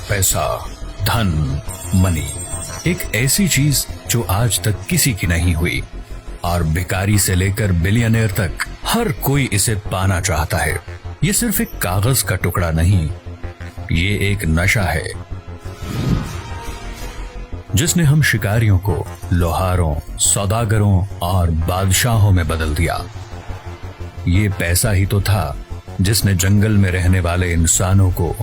पैसा, धन, मनी, एक ऐसी चीज जो आज तक किसी की नहीं हुई और भिखारी से लेकर बिलियनियर तक हर कोई इसे पाना चाहता है। ये सिर्फ एक कागज का टुकड़ा नहीं, ये एक नशा है जिसने हम शिकारियों को लोहारों, सौदागरों और बादशाहों में बदल दिया। ये पैसा ही तो था जिसने जंगल में रहने वाले इंसानों को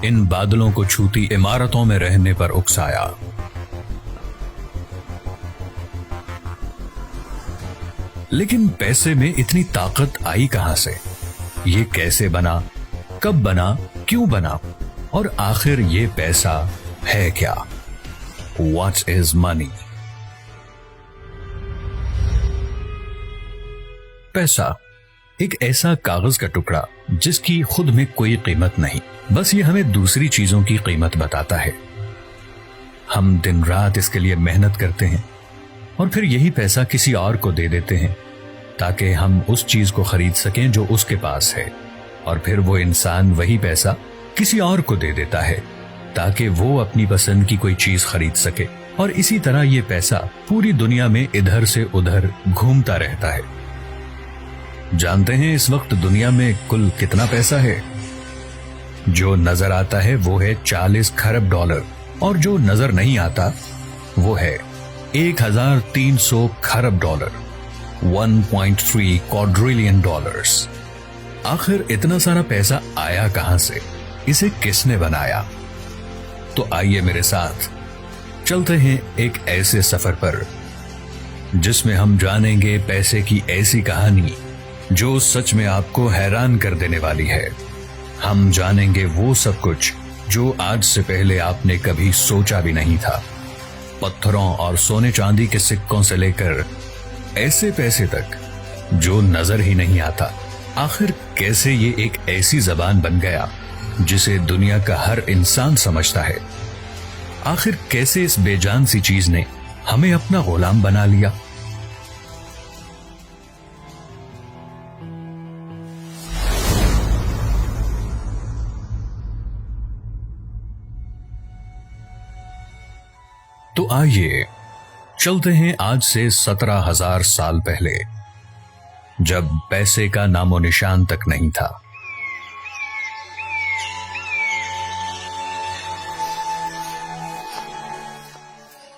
इन बादलों को छूती इमारतों में रहने पर उकसाया। लेकिन पैसे में इतनी ताकत आई कहां से? ये कैसे बना, कब बना, क्यों बना और आखिर ये पैसा है क्या? What is money? पैसा एक ऐसा कागज का टुकड़ा जिसकी खुद में कोई कीमत नहीं, बस ये हमें दूसरी चीजों की कीमत बताता है। हम दिन रात इसके लिए मेहनत करते हैं और फिर यही पैसा किसी और को दे देते हैं ताकि हम उस चीज को खरीद सकें जो उसके पास है, और फिर वो इंसान वही पैसा किसी और को दे देता है ताकि वो अपनी पसंद की कोई चीज खरीद सके। और इसी तरह ये पैसा पूरी दुनिया में इधर से उधर घूमता रहता है। जानते हैं इस वक्त दुनिया में कुल कितना पैसा है? जो नजर आता है वो है 40 खरब डॉलर, और जो नजर नहीं आता वो है 1300 खरब डॉलर, 1.3 क्वाड्रिलियन डॉलर्स। आखिर इतना सारा पैसा आया कहां से? इसे किसने बनाया? तो आइए मेरे साथ चलते हैं एक ऐसे सफर पर जिसमें हम जानेंगे पैसे की ऐसी कहानी जो सच में आपको हैरान कर देने वाली है। हम जानेंगे वो सब कुछ जो आज से पहले आपने कभी सोचा भी नहीं था। पत्थरों और सोने चांदी के सिक्कों से लेकर ऐसे पैसे तक जो नजर ही नहीं आता। आखिर कैसे ये एक ऐसी जबान बन गया जिसे दुनिया का हर इंसान समझता है? आखिर कैसे इस बेजान सी चीज ने हमें अपना गुलाम बना लिया? तो आइए चलते हैं आज से 17,000 साल पहले, जब पैसे का नामो निशान तक नहीं था।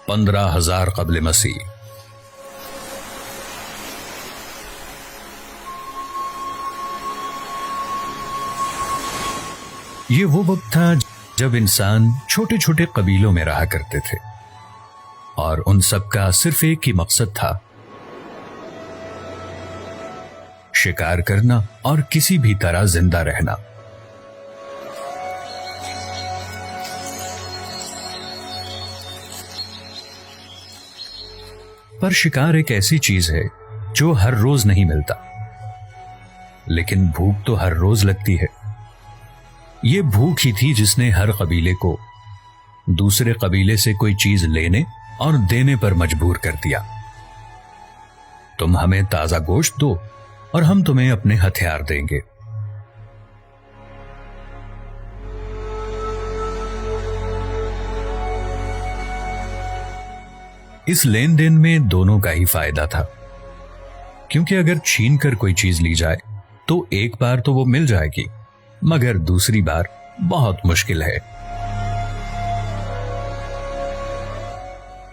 पंद्रह 15,000 कब्ल मसीह। ये वो वक्त था जब इंसान छोटे छोटे कबीलों में रहा करते थे और उन सब का सिर्फ एक ही मकसद था, शिकार करना और किसी भी तरह जिंदा रहना। पर शिकार एक ऐसी चीज है जो हर रोज नहीं मिलता, लेकिन भूख तो हर रोज लगती है। ये भूख ही थी जिसने हर कबीले को दूसरे कबीले से कोई चीज लेने और देने पर मजबूर कर दिया। तुम हमें ताजा गोश्त दो और हम तुम्हें अपने हथियार देंगे। इस लेन देन में दोनों का ही फायदा था, क्योंकि अगर छीन कर कोई चीज ली जाए तो एक बार तो वो मिल जाएगी, मगर दूसरी बार बहुत मुश्किल है।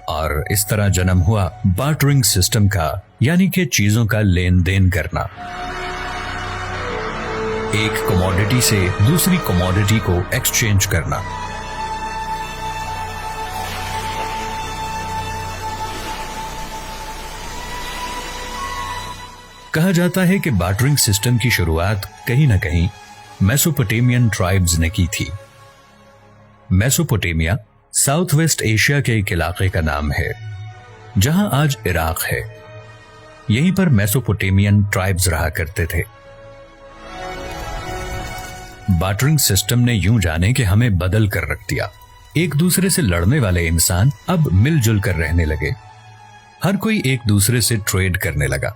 और इस तरह जन्म हुआ बार्टरिंग सिस्टम का, यानी कि चीजों का लेन देन करना। एक कमोडिटी से दूसरी कमोडिटी को एक्सचेंज करना। कहा जाता है कि बार्टरिंग सिस्टम की शुरुआत कहीं ना कहीं मेसोपोटामियन ट्राइब्स ने की थी। मेसोपोटामिया साउथ वेस्ट एशिया के एक इलाके का नाम है जहां आज इराक है। यहीं पर मेसोपोटामियन ट्राइब्स रहा करते थे। बार्टरिंग सिस्टम ने यूं जाने कि हमें बदल कर रख दिया। एक दूसरे से लड़ने वाले इंसान अब मिलजुल कर रहने लगे। हर कोई एक दूसरे से ट्रेड करने लगा।